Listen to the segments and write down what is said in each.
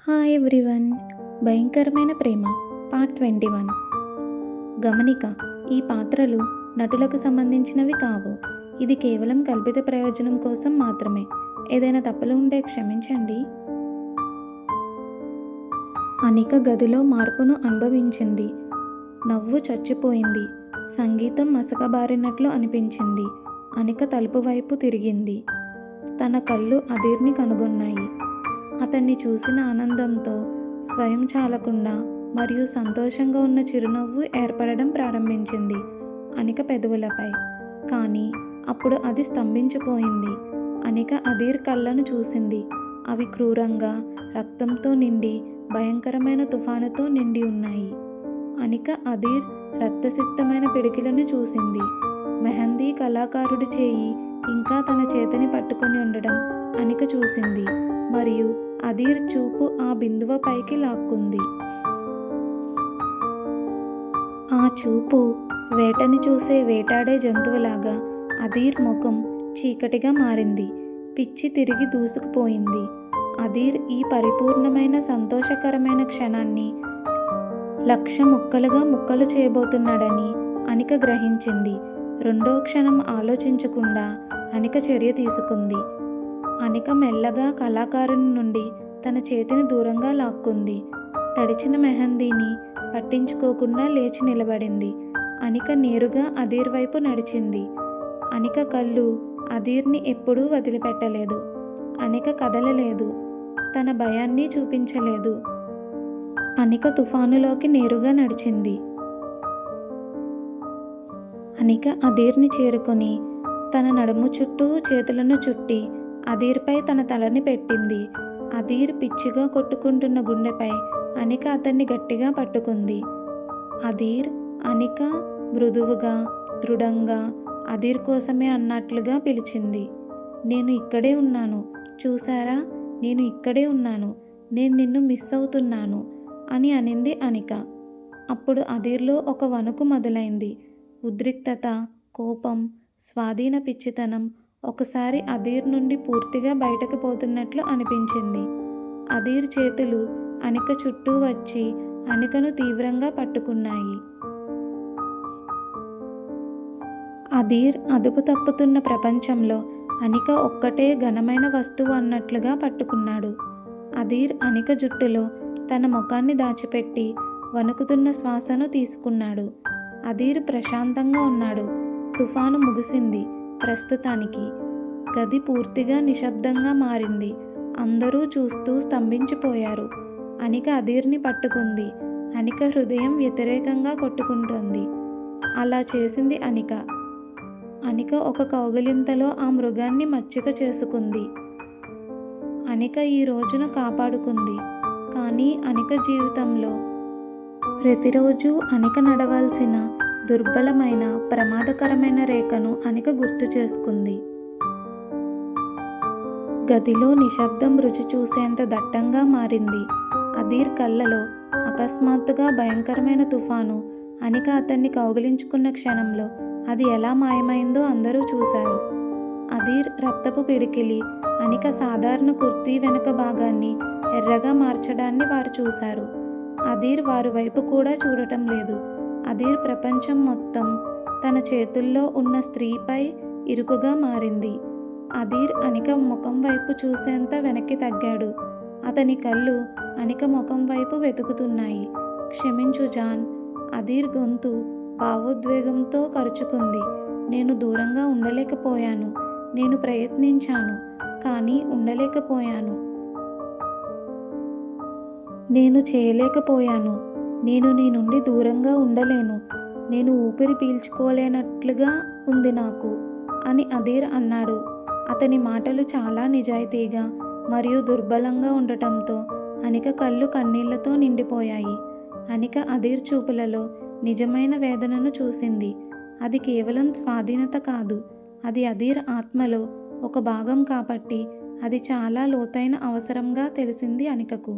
Hi everyone. భయంకరమైన ప్రేమ part 21. గమనిక: ఈ పాత్రలు నటులకు సంబంధించినవి కావు. ఇది కేవలం కల్పిత ప్రయోజనం కోసం మాత్రమే. ఏదైనా తప్పులు ఉంటే క్షమించండి. అనిక గదిలో మార్పును అనుభవించింది. నవ్వు చచ్చిపోయింది. సంగీతం మసకబారినట్లు అనిపించింది. అనిక తలుపు వైపు తిరిగింది. తన కళ్ళు అధీర్ని కనుగొన్నాయి. అతన్ని చూసిన ఆనందంతో స్వయం చాలకుండా మరియు సంతోషంగా ఉన్న చిరునవ్వు ఏర్పడడం ప్రారంభించింది అనిక పెదవులపై. కానీ అప్పుడు అది స్తంభించిపోయింది. అనిక అధీర్ కళ్ళను చూసింది. అవి క్రూరంగా, రక్తంతో నిండి, భయంకరమైన తుఫానుతో నిండి ఉన్నాయి. అనిక అధీర్ రక్తసిక్తమైన పిడికిలను చూసింది. మెహందీ కళాకారుడి చేయి ఇంకా తన చేతిని పట్టుకొని ఉండడం అనిక చూసింది. మరియు అధీర్ చూపు ఆ బిందువ పైకి లాక్కుంది. ఆ చూపు వేటని చూసే వేటాడే జంతువులాగా అధీర్ ముఖం చీకటిగా మారింది. పిచ్చి తిరిగి దూసుకుపోయింది. అధీర్ ఈ పరిపూర్ణమైన సంతోషకరమైన క్షణాన్ని ముక్కలు చేయబోతున్నాడని అనిక గ్రహించింది. రెండో క్షణం ఆలోచించకుండా అనిక చర్య తీసుకుంది. అనిక మెల్లగా కళాకారుని నుండి తన చేతిని దూరంగా లాక్కుంది. తడిచిన మెహందీని పట్టించుకోకుండా లేచి నిలబడింది. అనిక నేరుగా అధీర్ వైపు నడిచింది. అనిక కళ్ళు అధీర్ని ఎప్పుడూ వదిలిపెట్టలేదు. అనిక కదలలేదు. తన భయాన్ని చూపించలేదు. అనిక తుఫానులోకి నేరుగా నడిచింది. అనిక అధీర్ని చేరుకొని తన నడుము చుట్టూ చేతులను చుట్టి అధీర్పై తన తలని పెట్టింది. అధీర్ పిచ్చిగా కొట్టుకుంటున్న గుండెపై అనిక అతన్ని గట్టిగా పట్టుకుంది. అధీర్. అనిక మృదువుగా, దృఢంగా అధీర్ కోసమే అన్నట్లుగా పిలిచింది. నేను ఇక్కడే ఉన్నాను, చూసారా? నేను ఇక్కడే ఉన్నాను. నేను నిన్ను మిస్ అవుతున్నాను అని అనింది అనిక. అప్పుడు అధీర్లో ఒక వణుకు మొదలైంది. ఉద్రిక్తత, కోపం, స్వాధీన పిచ్చితనం ఒకసారి అధీర్ నుండి పూర్తిగా బయటకు పోతున్నట్లు అనిపించింది. అధీర్ చేతులు అనిక చుట్టూ వచ్చి అనికను తీవ్రంగా పట్టుకున్నాయి. అధీర్ అదుపు తప్పుతున్న ప్రపంచంలో అనిక ఒక్కటే ఘనమైన వస్తువు అన్నట్లుగా పట్టుకున్నాడు. అధీర్ అనిక జుట్టులో తన ముఖాన్ని దాచిపెట్టి వణుకుతున్న శ్వాసను తీసుకున్నాడు. అధీర్ ప్రశాంతంగా ఉన్నాడు. తుఫాను ముగిసింది. ప్రస్తుతానికి గది పూర్తిగా నిశ్శబ్దంగా మారింది. అందరూ చూస్తూ స్తంభించిపోయారు. అనిక అధీర్ని పట్టుకుంది. అనిక హృదయం వ్యతిరేకంగా కొట్టుకుంటోంది. అలా చేసింది అనిక. అనిక ఒక కౌగిలింతలో ఆ మృగాన్ని మచ్చిక చేసుకుంది. అనిక ఈ రోజున కాపాడుకుంది. కానీ అనిక జీవితంలో ప్రతిరోజు అనిక నడవాల్సిన దుర్బలమైన, ప్రమాదకరమైన రేఖను అనిక గుర్తు చేసుకుంది. గదిలో నిశ్శబ్దం రుచి చూసేంత దట్టంగా మారింది. అధీర్ కళ్ళలో అకస్మాత్తుగా భయంకరమైన తుఫాను. అనిక అతన్ని కౌగిలించుకున్న క్షణంలో అది ఎలా మాయమైందో అందరూ చూశారు. అధీర్ రక్తపు పిడికిలి అనిక సాధారణ కుర్తీ వెనుక భాగాన్ని ఎర్రగా మార్చడాన్ని వారు చూశారు. అధీర్ వారి వైపు కూడా చూడటం లేదు. అధీర్ ప్రపంచం మొత్తం తన చేతుల్లో ఉన్న స్త్రీపై ఇరుకుగా మారింది. అధీర్ అనిక ముఖం వైపు చూసేంత వెనక్కి తగ్గాడు. అతని కళ్ళు అనిక ముఖం వైపు వెతుకుతున్నాయి. క్షమించు జాన్. అధీర్ గొంతు భావోద్వేగంతో కరుచుకుంది. నేను దూరంగా ఉండలేకపోయాను. నేను ప్రయత్నించాను, కానీ ఉండలేకపోయాను. నేను చేయలేకపోయాను. నేను నీ నుండి దూరంగా ఉండలేను. నేను ఊపిరి పీల్చుకోలేనట్లుగా ఉంది నాకు అని అధీర్ అన్నాడు. అతని మాటలు చాలా నిజాయితీగా మరియు దుర్బలంగా ఉండటంతో అనిక కళ్ళు కన్నీళ్లతో నిండిపోయాయి. అనిక అధీర్ చూపులలో నిజమైన వేదనను చూసింది. అది కేవలం స్వాధీనత కాదు, అది అధీర్ ఆత్మలో ఒక భాగం కాబట్టి అది చాలా లోతైన అవసరంగా తెలిసింది అనికకు.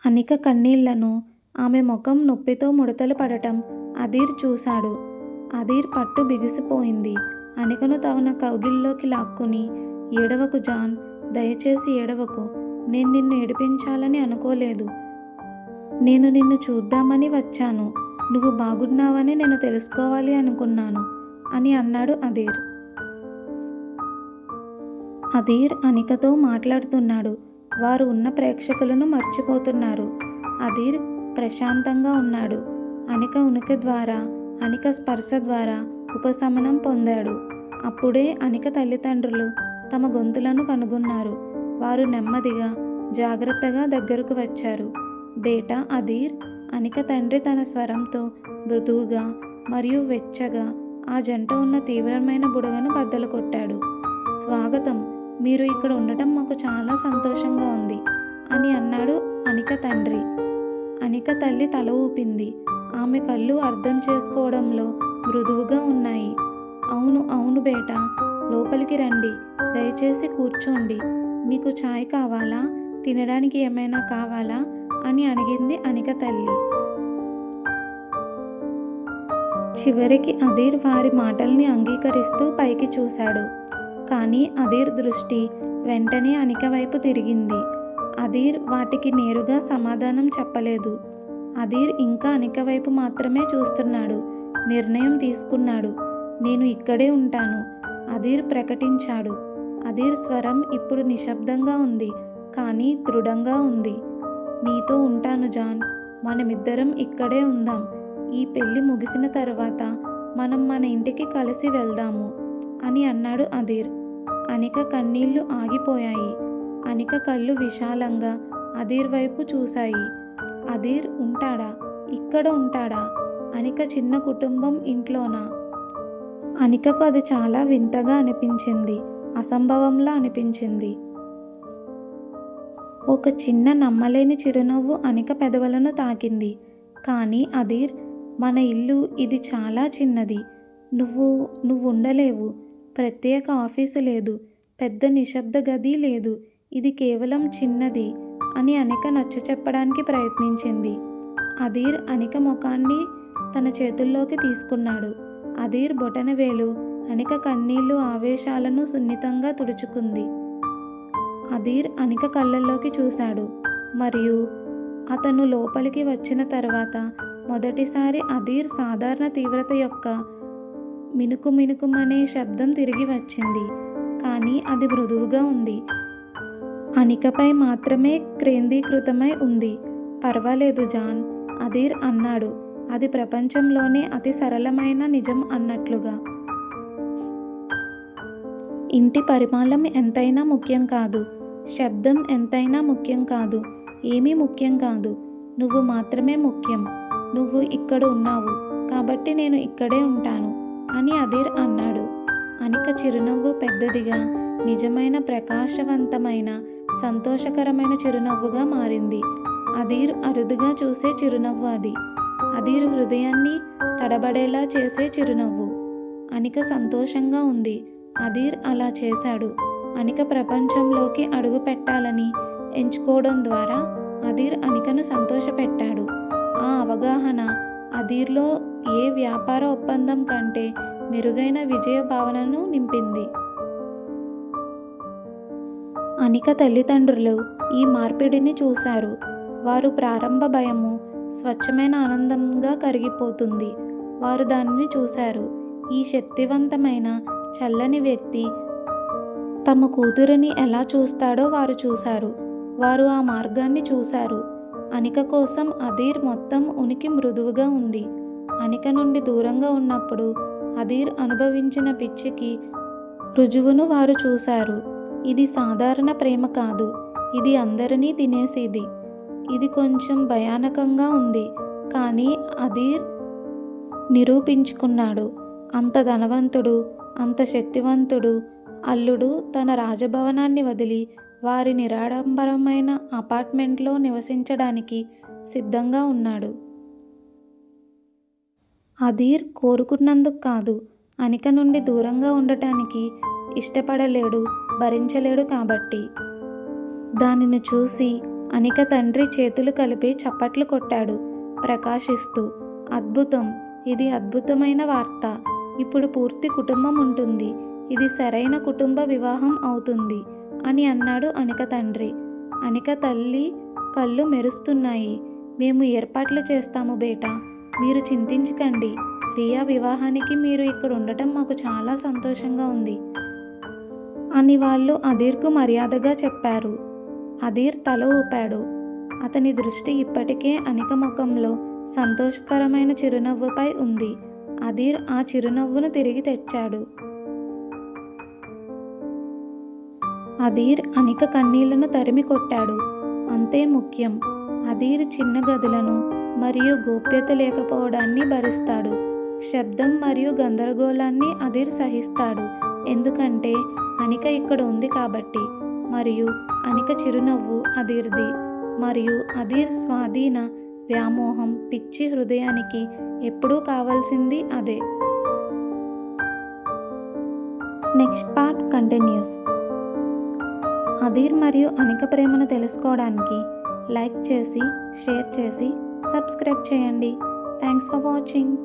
అనిక కన్నీళ్లను, ఆమె ముఖం నొప్పితో ముడతలు పడటం అధీర్ చూశాడు. అధీర్ పట్టు బిగిసిపోయింది. అనికను తన కౌగిల్లోకి లాక్కుని, ఏడవకు జాన్, దయచేసి ఏడవకు. నేను నిన్ను ఏడిపించాలని అనుకోలేదు. నేను నిన్ను చూద్దామని వచ్చాను. నువ్వు బాగున్నావని నేను తెలుసుకోవాలి అనుకున్నాను అని అన్నాడు అధీర్. అధీర్ అనికతో మాట్లాడుతున్నాడు. వారు ఉన్న ప్రేక్షకులను మర్చిపోతున్నారు. అధీర్ ప్రశాంతంగా ఉన్నాడు. అనిక ఉనికి ద్వారా, అనిక స్పర్శ ద్వారా ఉపశమనం పొందాడు. అప్పుడే అనిక తల్లిదండ్రులు తమ గొంతులను కనుగొన్నారు. వారు నెమ్మదిగా, జాగ్రత్తగా దగ్గరకు వచ్చారు. బేటా అధీర్, అనిక తండ్రి తన స్వరంతో మృదువుగా మరియు వెచ్చగా ఆ జంట ఉన్న తీవ్రమైన బుడగను బద్దలు కొట్టాడు. స్వాగతం, మీరు ఇక్కడ ఉండటం మాకు చాలా సంతోషంగా ఉంది అని అన్నాడు అనిక తండ్రి. అనిక తల్లి తల ఊపింది. ఆమె కళ్ళు అర్థం చేసుకోవడంలో మృదువుగా ఉన్నాయి. అవును అవును బేటా, లోపలికి రండి, దయచేసి కూర్చోండి. మీకు చాయ్ కావాలా, తినడానికి ఏమైనా కావాలా అని అడిగింది అనిక తల్లి. చివరికి అధీర్ వారి మాటల్ని అంగీకరిస్తూ పైకి చూశాడు. కానీ అధీర్ దృష్టి వెంటనే అనిక వైపు తిరిగింది. అధీర్ వాటికి నేరుగా సమాధానం చెప్పలేదు. అధీర్ ఇంకా అనిక వైపు మాత్రమే చూస్తున్నాడు. నిర్ణయం తీసుకున్నాడు. నేను ఇక్కడే ఉంటాను, అధీర్ ప్రకటించాడు. అధీర్ స్వరం ఇప్పుడు నిశ్శబ్దంగా ఉంది, కానీ దృఢంగా ఉంది. నీతో ఉంటాను జాన్, మనమిద్దరం ఇక్కడే ఉందాం. ఈ పెళ్లి ముగిసిన తర్వాత మనం మన ఇంటికి కలిసి వెళ్దాము అని అన్నాడు అధీర్. అనిక కన్నీళ్లు ఆగిపోయాయి. అనిక కళ్ళు విశాలంగా అధీర్ వైపు చూశాయి. అధీర్ ఉంటాడా, ఇక్కడ ఉంటాడా? అనిక చిన్న కుటుంబం ఇంట్లోనా? అనికకు అది చాలా వింతగా అనిపించింది, అసంభవంలా అనిపించింది. ఒక చిన్న నమ్మలేని చిరునవ్వు అనిక పెదవులను తాకింది. కానీ అధీర్, మన ఇల్లు ఇది చాలా చిన్నది. నువ్వు ఉండలేవు. ప్రత్యేక ఆఫీసు లేదు, పెద్ద నిశ్శబ్ద గది లేదు. ఇది కేవలం చిన్నది అని అనిక నచ్చచెప్పడానికి ప్రయత్నించింది. అధీర్ అనిక ముఖాన్ని తన చేతుల్లోకి తీసుకున్నాడు. అధీర్ బొటనవేలు అనిక కన్నీళ్లు, ఆవేశాలను సున్నితంగా తుడుచుకుంది. అధీర్ అనిక కళ్ళల్లోకి చూశాడు. మరియు అతను లోపలికి వచ్చిన తర్వాత మొదటిసారి అధీర్ సాధారణ తీవ్రత యొక్క మినుకుమనే శబ్దం తిరిగి వచ్చింది. కానీ అది మృదువుగా ఉంది. అనికపై మాత్రమే కేంద్రీకృతమై ఉంది. పర్వాలేదు జాన్, అధీర్ అన్నాడు. అది ప్రపంచంలోనే అతి సరళమైన నిజం అన్నట్లుగా. ఇంటి పరిమాణం ఎంతైనా ముఖ్యం కాదు, శబ్దం ఎంతైనా ముఖ్యం కాదు, ఏమీ ముఖ్యం కాదు. నువ్వు మాత్రమే ముఖ్యం. నువ్వు ఇక్కడ ఉన్నావు కాబట్టి నేను ఇక్కడే ఉంటాను అని అధీర్ అన్నాడు. అనిక చిరునవ్వు పెద్దదిగా, నిజమైన, ప్రకాశవంతమైన, సంతోషకరమైన చిరునవ్వుగా మారింది. అధీర్ అరుదుగా చూసే చిరునవ్వు అది. అధీర్ హృదయాన్ని తడబడేలా చేసే చిరునవ్వు. అనిక సంతోషంగా ఉంది. అధీర్ అలా చేశాడు. అనిక ప్రపంచంలోకి అడుగు పెట్టాలని ఎంచుకోవడం ద్వారా అధీర్ అనికను సంతోషపెట్టాడు. ఆ అవగాహన అధీర్లో ఏ వ్యాపార ఒప్పందం కంటే మెరుగైన విజయ భావనను నింపింది. అనిక తల్లిదండ్రులు ఈ మార్పిడిని చూశారు. వారు ప్రారంభ భయము స్వచ్ఛమైన ఆనందంగా కరిగిపోతుంది. వారు దానిని చూశారు. ఈ శక్తివంతమైన, చల్లని వ్యక్తి తమ కూతురిని ఎలా చూస్తాడో వారు చూశారు. వారు ఆ మార్గాన్ని చూశారు. అనిక కోసం అధీర్ మొత్తం ఉనికి మృదువుగా ఉంది. అనిక నుండి దూరంగా ఉన్నప్పుడు అధీర్ అనుభవించిన పిచ్చికి రుజువును వారు చూశారు. ఇది సాధారణ ప్రేమ కాదు, ఇది అందరినీ తినేసేది. ఇది కొంచెం భయానకంగా ఉంది, కానీ అధీర్ నిరూపించుకున్నాడు. అంత ధనవంతుడు, అంత శక్తివంతుడు అల్లుడు తన రాజభవనాన్ని వదిలి వారి నిరాడంబరమైన అపార్ట్మెంట్లో నివసించడానికి సిద్ధంగా ఉన్నాడు. అధీర్ కోరుకున్నందుకు కాదు, అనిక నుండి దూరంగా ఉండటానికి ఇష్టపడలేడు, భరించలేడు కాబట్టి. దానిని చూసి అనిక తండ్రి చేతులు కలిపి చప్పట్లు కొట్టాడు, ప్రకాశిస్తూ. అద్భుతం, ఇది అద్భుతమైన వార్త. ఇప్పుడు పూర్తి కుటుంబం ఉంటుంది. ఇది సరైన కుటుంబ వివాహం అవుతుంది అని అన్నాడు అనిక తండ్రి. అనిక తల్లి కళ్ళు మెరుస్తున్నాయి. మేము ఏర్పాట్లు చేస్తాము బేటా, మీరు చింతించకండి. రియా వివాహానికి మీరు ఇక్కడ ఉండటం మాకు చాలా సంతోషంగా ఉంది అని వాళ్ళు అదీర్కు మర్యాదగా చెప్పారు. అదీర్ తల ఊపాడు. అతని దృష్టి ఇప్పటికే అనిక ముఖంలో సంతోషకరమైన చిరునవ్వుపై ఉంది. అదీర్ ఆ చిరునవ్వును తిరిగి తెచ్చాడు. అదీర్ అనిక కన్నీళ్లను తరిమి కొట్టాడు. అంతే ముఖ్యం. అదీర్ చిన్న గదులను మరియు గోప్యత లేకపోవడాన్ని భరిస్తాడు. శబ్దం మరియు గందరగోళాన్ని అదీర్ సహిస్తాడు. ఎందుకంటే అనిక ఇక్కడ ఉంది కాబట్టి. మరియు అనిక చిరునవ్వు అదీర్ది. మరియు అదీర్ స్వాధీన వ్యామోహం పిచ్చి హృదయానికి ఎప్పుడూ కావాల్సింది అదే. Next part continuous. అదీర్ మరియు అనిక ప్రేమను తెలుసుకోవడానికి లైక్ చేసి, షేర్ చేసి, సబ్స్క్రైబ్ చేయండి. Thanks for watching.